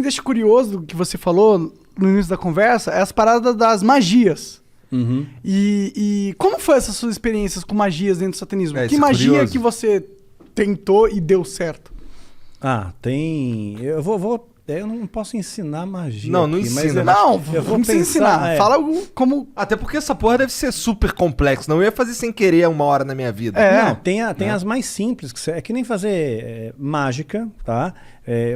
me deixa curioso do que você falou no início da conversa é as paradas das magias. Uhum. E como foi essas suas experiências com magias dentro do satanismo? Que isso é magia curioso. que você tentou e deu certo? Tem... Eu não posso ensinar magia Não aqui, mas ensina. Não, eu vou não precisa pensar, ensinar. Fala algo como... Até porque essa porra deve ser super complexo. Não eu ia fazer sem querer uma hora na minha vida. Não, tem as mais simples, é que nem fazer mágica, tá?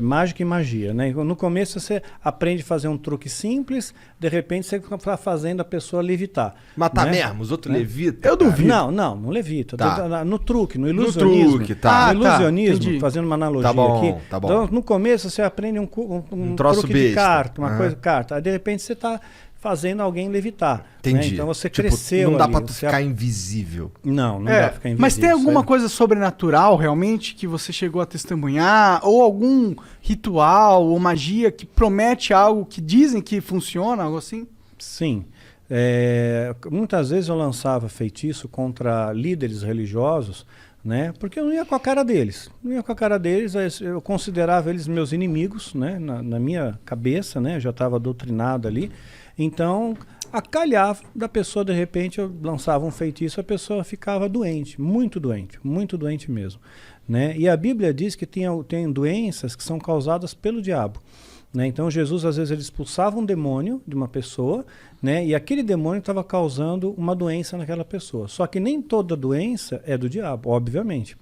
Mágica e magia, né? No começo você aprende a fazer um truque simples, de repente você está fazendo a pessoa levitar. Matar né? mesmo, os outros levitam. Eu duvido. Não levita. Tá. No truque, no ilusionismo. truque, tá. No ilusionismo, entendi. fazendo uma analogia Tá bom, aqui. tá bom. Então, no começo você aprende um troço truque de besta. carta, uma Aham. coisa de carta. Aí de repente você está fazendo alguém levitar. Né? Entendi. Então você Tipo, cresceu não dá ali, pra tu você ficar invisível. Não dá pra ficar invisível. Mas tem isso alguma aí. coisa sobrenatural realmente que você chegou a testemunhar? Ou algum ritual ou magia que promete algo que dizem que funciona, algo assim? Sim. Muitas vezes eu lançava feitiço contra líderes religiosos, né? Porque eu não ia com a cara deles. Eu considerava eles meus inimigos, né? Na minha cabeça, né? Eu já estava doutrinado ali. Então, acalhava da pessoa, de repente, eu lançava um feitiço, a pessoa ficava doente muito doente mesmo. Né? E a Bíblia diz que tem doenças que são causadas pelo diabo. Né? Então Jesus às vezes ele expulsava um demônio de uma pessoa, né? E aquele demônio estava causando uma doença naquela pessoa. Só que nem toda doença é do diabo, obviamente.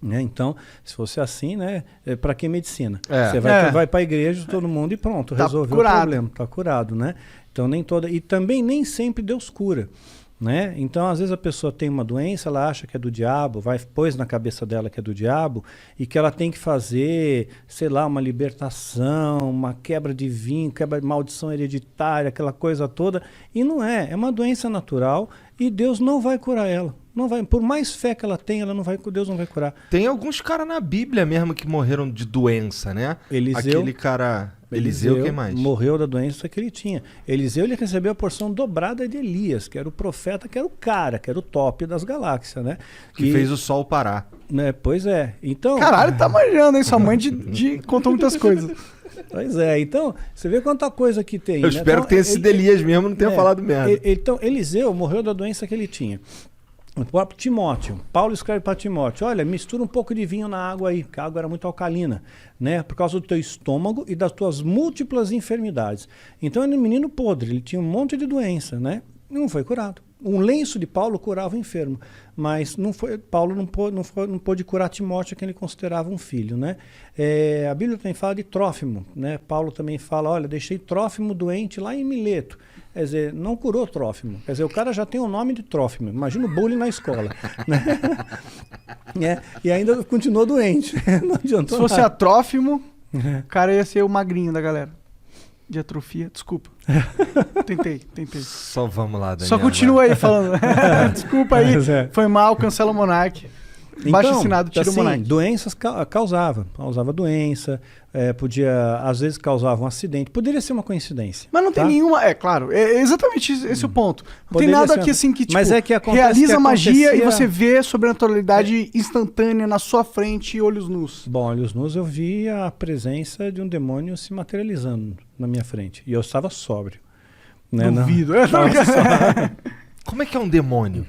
Né? Então, se fosse assim, né? Para que medicina? Você vai para a igreja, todo mundo e pronto, Tá resolveu curado. o problema, está curado. Né? Então nem toda. E também nem sempre Deus cura. Né? Então, às vezes a pessoa tem uma doença, ela acha que é do diabo, pôs na cabeça dela que é do diabo e que ela tem que fazer, sei lá, uma libertação, uma quebra de vinho, quebra de maldição hereditária, aquela coisa toda. E não é uma doença natural e Deus não vai curar ela. Não vai, por mais fé que ela tenha, Deus não vai curar. Tem alguns caras na Bíblia mesmo que morreram de doença, né? Aquele cara... Eliseu, quem mais? Morreu da doença que ele tinha. Eliseu ele recebeu a porção dobrada de Elias, que era o profeta, que era o cara, que era o top das galáxias, né? Que fez o sol parar. Né, pois é. Então, Caralho, tá manjando, hein? Sua mãe contou muitas coisas. Pois é. Então, você vê quanta coisa que tem. Eu né? espero Então, que tenha sido Elias mesmo, não tenha falado merda. Então, Eliseu morreu da doença que ele tinha. O próprio Timóteo, Paulo escreve para Timóteo, olha, mistura um pouco de vinho na água aí, porque a água era muito alcalina, né? Por causa do teu estômago e das tuas múltiplas enfermidades. Então ele era um menino podre, ele tinha um monte de doença, né? Não foi curado. Um lenço de Paulo curava o enfermo, mas Paulo não pôde curar Timóteo, que ele considerava um filho, né? A Bíblia também fala de Trófimo, né? Paulo também fala, olha, deixei Trófimo doente lá em Mileto. Quer dizer, não curou Trófimo. Quer dizer, o cara já tem o nome de Trófimo. Imagina o bullying na escola. Né? E ainda continuou doente. Não adiantou Se fosse nada. Atrófimo, o cara ia ser o magrinho da galera. De atrofia, desculpa. Tentei. Só vamos lá, Daniel. Só continua aí falando. Desculpa aí, Mas foi mal, cancela o Monark. Baixo assinado, tira o Monark. Doenças causava doença, podia, às vezes causava um acidente, poderia ser uma coincidência. Mas não tem nenhuma, claro, é exatamente esse o ponto. Não Poderia tem nada ser- aqui assim que, tipo, Mas é que acontece realiza que magia e acontecia- você vê sobrenaturalidade instantânea na sua frente, olhos nus. Bom, olhos nus eu vi a presença de um demônio se materializando na minha frente, e eu estava sóbrio. Né? Duvido. Como é que é um demônio?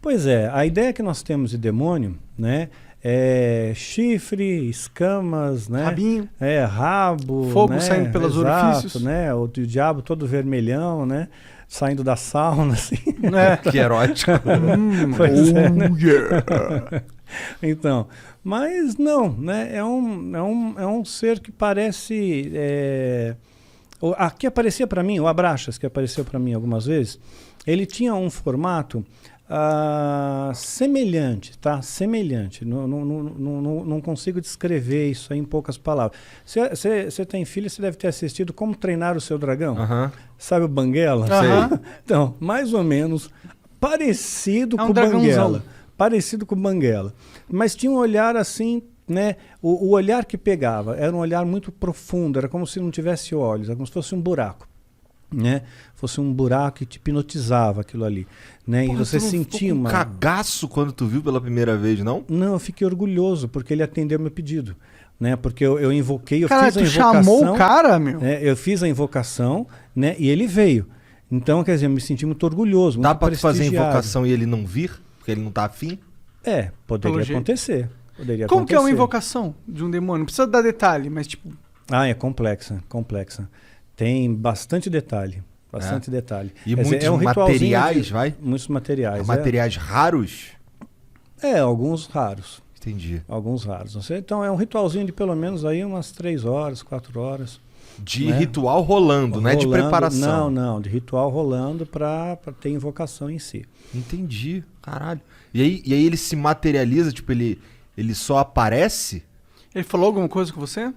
Pois é, a ideia que nós temos de demônio, né, é chifre, escamas, né, Rabinho. rabo, Fogo né, saindo pelos orifícios. né, o diabo todo vermelhão, né, saindo da sauna, assim. Que erótico. Pois é, né? Yeah. Então, mas não, né, é um ser que parece... que aparecia para mim, o Abraxas, que apareceu para mim algumas vezes, ele tinha um formato semelhante, tá? Semelhante. Não consigo descrever isso aí em poucas palavras. Você tem filho, você deve ter assistido Como Treinar o Seu Dragão. Sabe o Banguela? Aham. Então, mais ou menos parecido É um com o dragãozão. Banguela. Parecido com o Banguela. Mas tinha um olhar assim, né? O olhar que pegava era um olhar muito profundo, era como se não tivesse olhos, era como se fosse um buraco. Né? Fosse um buraco que te hipnotizava aquilo ali, né? Porra, e você tu não sentia ficou com uma... cagaço quando tu viu pela primeira vez, não? Não, eu fiquei orgulhoso porque ele atendeu meu pedido, né? Porque eu invoquei, eu Cara, fiz a tu invocação. chamou o cara, meu? Né? Eu fiz a invocação, né? E ele veio. Então, quer dizer, eu me senti muito orgulhoso, Dá muito pra tu fazer a prestigiado. invocação e ele não vir? Porque ele não tá afim? Poderia acontecer. Como que é uma invocação de um demônio? Não precisa dar detalhe, mas tipo... É complexa. Tem bastante detalhe. Bastante detalhe. E muitos materiais, Muitos materiais. Materiais raros? Alguns raros. Entendi. Alguns raros. Então é um ritualzinho de pelo menos aí umas 3 horas, 4 horas. De ritual rolando, não é de preparação. Não, de ritual rolando para ter invocação em si. Entendi, caralho. E aí ele se materializa, tipo, ele só aparece? Ele falou alguma coisa com você?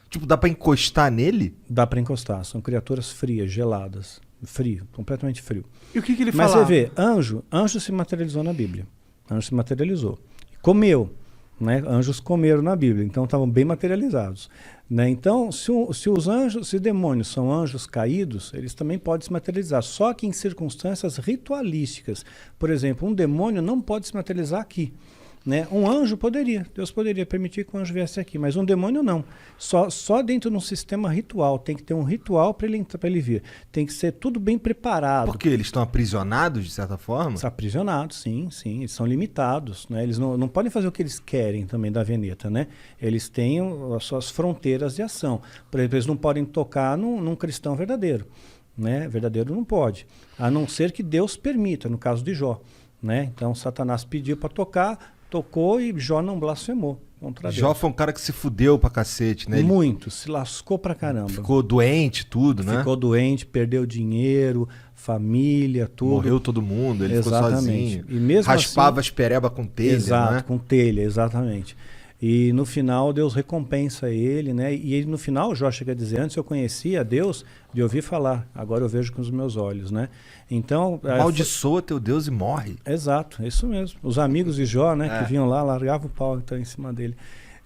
Tipo, dá pra encostar nele? Dá pra encostar, são criaturas frias, geladas. Frio, completamente frio. E o que ele falava? Mas você vê, anjo se materializou na Bíblia. Anjo se materializou. Comeu, né? Anjos comeram na Bíblia, então estavam bem materializados. Né? Então, se demônios são anjos caídos, eles também podem se materializar, só que em circunstâncias ritualísticas. Por exemplo, um demônio não pode se materializar aqui. Né? Um anjo poderia, Deus poderia permitir que um anjo viesse aqui, mas um demônio não. Só dentro de um sistema ritual, tem que ter um ritual para ele vir. Tem que ser tudo bem preparado. Porque eles estão aprisionados, de certa forma? Estão aprisionados, sim, eles são limitados. Né? Eles não podem fazer o que eles querem também da Veneta. Né? Eles têm as suas fronteiras de ação. Por exemplo, eles não podem tocar num cristão verdadeiro. Né? Verdadeiro não pode, a não ser que Deus permita, no caso de Jó. Né? Então, Satanás pediu para tocar, tocou e Jó não blasfemou contra Deus. Jó foi um cara que se fudeu pra cacete, né? Muito, se lascou pra caramba. Ficou doente, tudo, né? Ficou doente, perdeu dinheiro, família, tudo. Morreu todo mundo, ele exatamente. Ficou sozinho. E mesmo raspava assim, as pereba com telha, exato, né? com telha, exatamente. E no final Deus recompensa ele, né? E ele, no final, Jó chega a dizer, antes eu conhecia Deus de ouvir falar, agora eu vejo com os meus olhos, né? Então... Amaldiçoa teu Deus e morre. Exato, é isso mesmo. Os amigos de Jó, né, que vinham lá, largavam o pau então, em cima dele.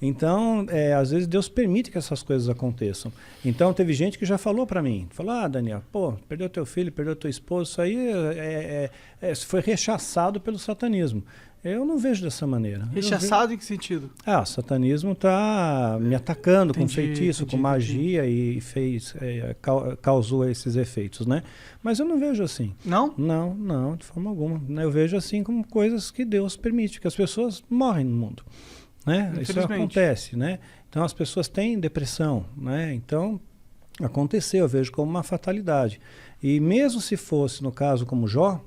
Então, às vezes Deus permite que essas coisas aconteçam. Então, teve gente que já falou para mim, falou, Daniel, perdeu teu filho, perdeu teu esposo, isso aí foi rechaçado pelo satanismo. Eu não vejo dessa maneira. Rechaçado em que sentido? O satanismo está me atacando com feitiço, com magia e causou esses efeitos, né? Mas eu não vejo assim. Não? Não, de forma alguma. Eu vejo assim como coisas que Deus permite, que as pessoas morrem no mundo. Né? Isso acontece, né? Então as pessoas têm depressão, né? Então aconteceu, eu vejo como uma fatalidade. E mesmo se fosse no caso como Jó,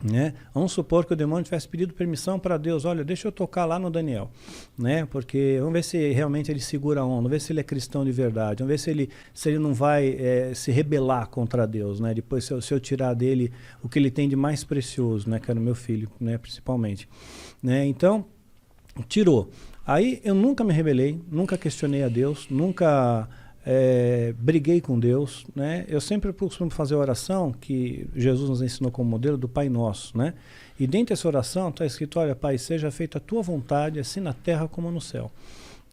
né? Vamos supor que o demônio tivesse pedido permissão para Deus, olha, deixa eu tocar lá no Daniel, né? Porque vamos ver se realmente ele segura a onda, vamos ver se ele é cristão de verdade, vamos ver se ele não vai se rebelar contra Deus, né? Depois se eu tirar dele o que ele tem de mais precioso, né? Que era o meu filho, né? Principalmente, né? Então tirou. Aí eu nunca me rebelei, nunca questionei a Deus, nunca briguei com Deus, né? Eu sempre costumo fazer a oração que Jesus nos ensinou como modelo do Pai Nosso, né? E dentro dessa oração está escrito, olha, Pai, seja feita a tua vontade, assim na terra como no céu.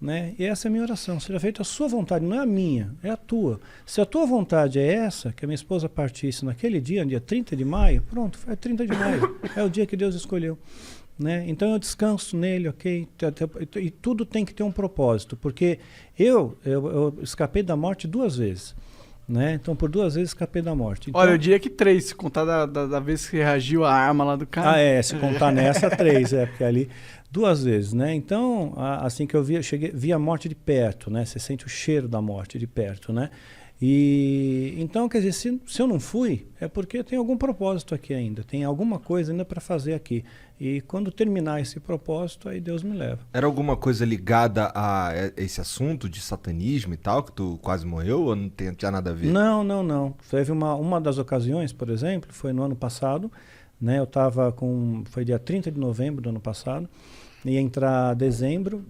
Né? E essa é a minha oração, seja feita a sua vontade, não é a minha, é a tua. Se a tua vontade é essa, que a minha esposa partisse naquele dia, dia 30 de maio, pronto, é 30 de maio, é o dia que Deus escolheu. Né? Então eu descanso nele, ok? E tudo tem que ter um propósito, porque eu escapei da morte 2 vezes. Né? Então por 2 vezes escapei da morte. Então, olha, eu diria que 3, se contar da vez que reagiu a arma lá do cara. Se contar nessa 3, porque ali 2 vezes, né? Então, assim que eu vi a morte de perto, né? Você sente o cheiro da morte de perto, né? E então, quer dizer, se eu não fui, é porque tem algum propósito aqui ainda, tem alguma coisa ainda para fazer aqui. E quando terminar esse propósito, aí Deus me leva. Era alguma coisa ligada a esse assunto de satanismo e tal, que tu quase morreu, ou não tinha nada a ver? Não. Teve uma das ocasiões, por exemplo, foi no ano passado, né? Eu estava foi dia 30 de novembro do ano passado, ia entrar dezembro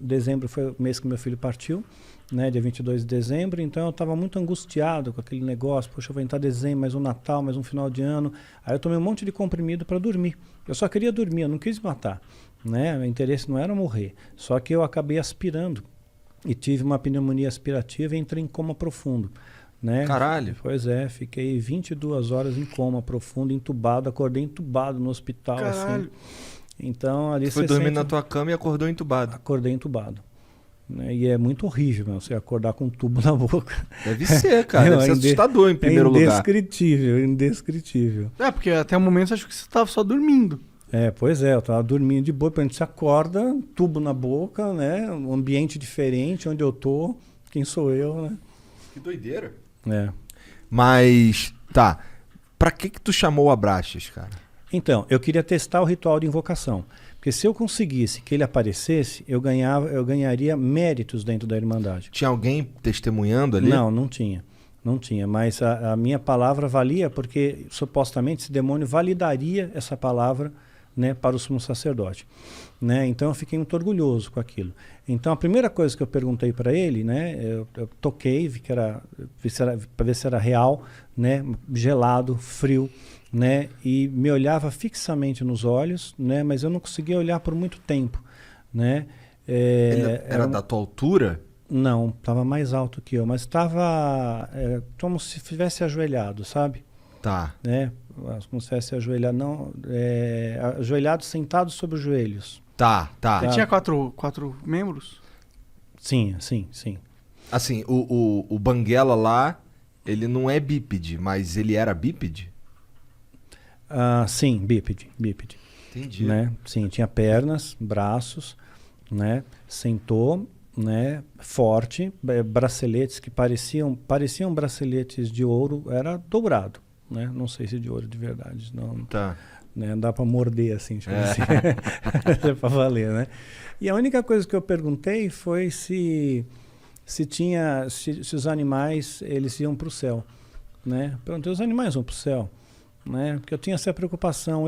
foi o mês que meu filho partiu, né, dia 22 de dezembro, então eu estava muito angustiado com aquele negócio, poxa, eu vou entrar dezembro, mais um Natal, mais um final de ano, aí eu tomei um monte de comprimido para dormir, eu só queria dormir, eu não quis matar, né, meu interesse não era morrer, só que eu acabei aspirando, e tive uma pneumonia aspirativa e entrei em coma profundo, né? Caralho! Pois é, fiquei 22 horas em coma profundo, entubado, acordei entubado no hospital, caralho. assim, então ali você foi dormir na tua cama e acordou entubado? Acordei entubado. né? E é muito horrível, meu, você acordar com um tubo na boca. Deve ser, cara. Não, Deve ser é assustador em primeiro lugar. Indescritível, indescritível. É, porque até o momento eu acho que você tava só dormindo. Pois é, eu tava dormindo de boa, depois a gente se acorda, tubo na boca, né? Um ambiente diferente, onde eu tô, quem sou eu, né? Que doideira. É. Mas, tá. Pra que tu chamou o Abraxas, cara? Então, eu queria testar o ritual de invocação. Porque se eu conseguisse que ele aparecesse, eu ganharia méritos dentro da Irmandade. Tinha alguém testemunhando ali? Não tinha. Não tinha, mas a minha palavra valia porque supostamente esse demônio validaria essa palavra, né, para o sumo sacerdote. Né? Então eu fiquei muito orgulhoso com aquilo. Então a primeira coisa que eu perguntei para ele, né, eu toquei, para ver se era real, né, gelado, frio, né, e me olhava fixamente nos olhos, né, mas eu não conseguia olhar por muito tempo, né. Ele era da tua altura? Não, estava mais alto que eu, mas estava como se estivesse ajoelhado, sabe? Tá. Né? Como se estivesse ajoelhado, não, ajoelhado, sentado sobre os joelhos. Tá. Ele tinha quatro membros? Sim. Assim, o Banguela lá, ele não é bípede, mas ele era bípede? Sim, bípede. Entendi. Né? Sim, tinha pernas, braços, né? Sentou, né? Forte, braceletes que pareciam braceletes de ouro, era dourado, né? Não sei se de ouro de verdade, não. Tá. Né? Dá para morder assim, assim. É para valer, né? E a única coisa que eu perguntei foi se os animais eles iam para o céu, né? Perguntei, os animais vão para o céu, né? Porque eu tinha essa preocupação,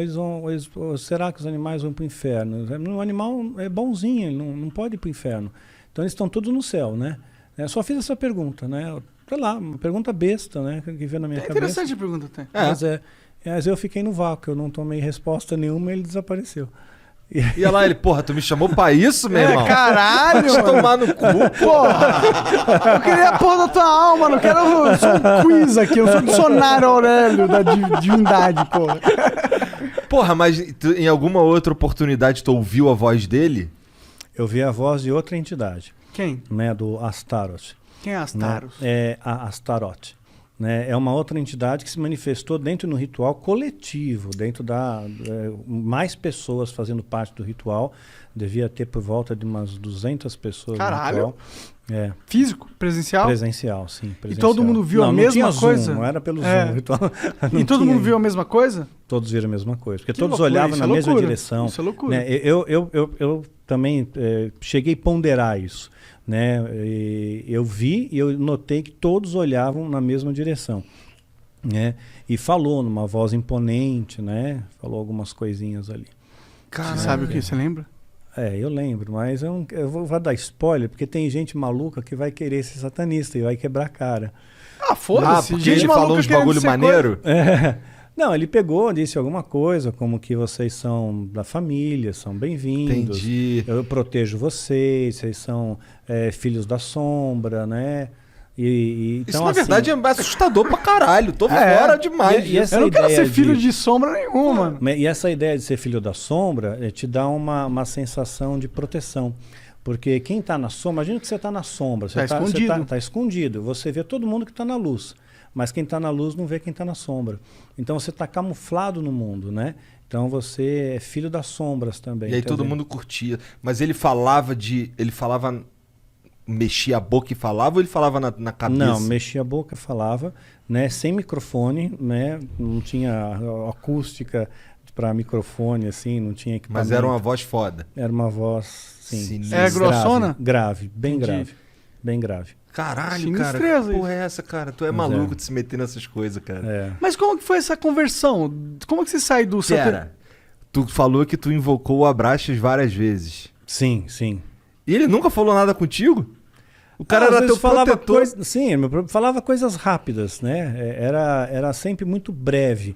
será que os animais vão para o inferno? O animal é bonzinho, ele não pode ir para o inferno. Então eles estão todos no céu, né? Eu só fiz essa pergunta, né? Sei lá, uma pergunta besta, né? Que veio na minha cabeça. Interessante a pergunta até. Mas eu fiquei no vácuo, eu não tomei resposta nenhuma e ele desapareceu. E olha lá, ele, porra, tu me chamou pra isso, meu irmão? Caralho! Vai te tomar no cu, porra! Eu queria a porra da tua alma, não quero. Eu sou um quiz aqui, eu sou o dicionário Aurélio da divindade, porra. Porra, mas em alguma outra oportunidade tu ouviu a voz dele? Eu vi a voz de outra entidade. Quem? Né, do Astaroth. Quem é Astaroth? Né? É a Astaroth. Né? É uma outra entidade que se manifestou dentro do ritual coletivo, dentro mais pessoas fazendo parte do ritual. Devia ter por volta de umas 200 pessoas. Caralho! No ritual. Físico? Presencial? Presencial, sim. Presencial. E todo mundo viu a mesma coisa? Zoom, não era pelo Zoom. Ritual, e todo mundo viu a mesma coisa? Todos viram a mesma coisa. Porque que todos loucura, olhavam na mesma direção. Isso é loucura. Né? Eu também cheguei a ponderar isso. Né? Eu vi e eu notei que todos olhavam na mesma direção. Né? E falou numa voz imponente, né? Falou algumas coisinhas ali. Caralho. Você sabe o que você lembra? Eu lembro, mas eu vou dar spoiler, porque tem gente maluca que vai querer ser satanista e vai quebrar a cara. Foda-se. Porque ele falou uns bagulho maneiro? Não, ele pegou, disse alguma coisa, como que vocês são da família, são bem-vindos. Entendi. Eu protejo vocês são filhos da sombra, né? Então, isso, na verdade, é assustador pra caralho. Tô fora demais. E essa eu não quero ideia ser filho de sombra nenhuma. E essa ideia de ser filho da sombra te dá uma sensação de proteção. Porque quem está na sombra, imagina que você está na sombra. Você está escondido. Você vê todo mundo que está na luz. Mas quem está na luz não vê quem está na sombra. Então você está camuflado no mundo, né? Então você é filho das sombras também. E aí todo mundo curtia. Mas ele falava mexia a boca e falava ou ele falava na cabeça? Não, mexia a boca e falava, né? Sem microfone, né? Não tinha acústica para microfone, assim, não tinha equipamento. Mas era uma voz foda. Era uma voz, sim. É grossona? Grave, bem grave. Bem grave. Caralho, cara, que porra é essa, cara? Tu é maluco de se meter nessas coisas, cara. Mas como que foi essa conversão? Como que você sai do... Tu falou que tu invocou o Abraxas várias vezes. Sim. E ele nunca falou nada contigo? O cara era teu protetor. Sim, ele falava coisas rápidas, né? Era sempre muito breve.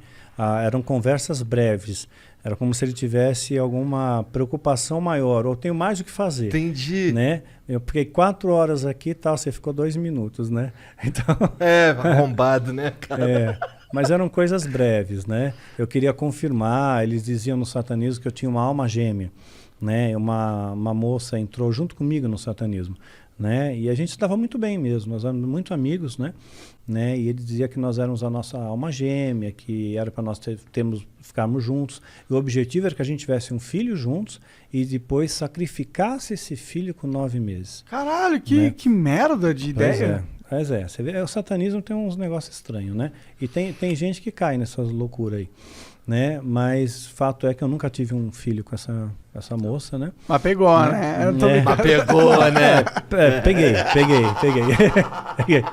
Eram conversas breves. Era como se ele tivesse alguma preocupação maior, ou tenho mais o que fazer. Entendi. Né? Eu fiquei 4 horas aqui e tal, você ficou 2 minutos, né? Então... arrombado, né, cara? Mas eram coisas breves, né? Eu queria confirmar, eles diziam no satanismo que eu tinha uma alma gêmea. né? Uma moça entrou junto comigo no satanismo, né? E a gente se dava muito bem mesmo, nós éramos muito amigos, né? E ele dizia que nós éramos a nossa alma gêmea, que era para nós ficarmos juntos. E o objetivo era que a gente tivesse um filho juntos e depois sacrificasse esse filho com 9 meses. Caralho, Né? que merda de ideia. Pois é, você vê, o satanismo tem uns negócios estranhos, né? E tem gente que cai nessas loucuras aí, né? Mas fato é que eu nunca tive um filho com essa moça, né? Mas pegou, né? Eu tô Mas pegou, né? Peguei. Peguei.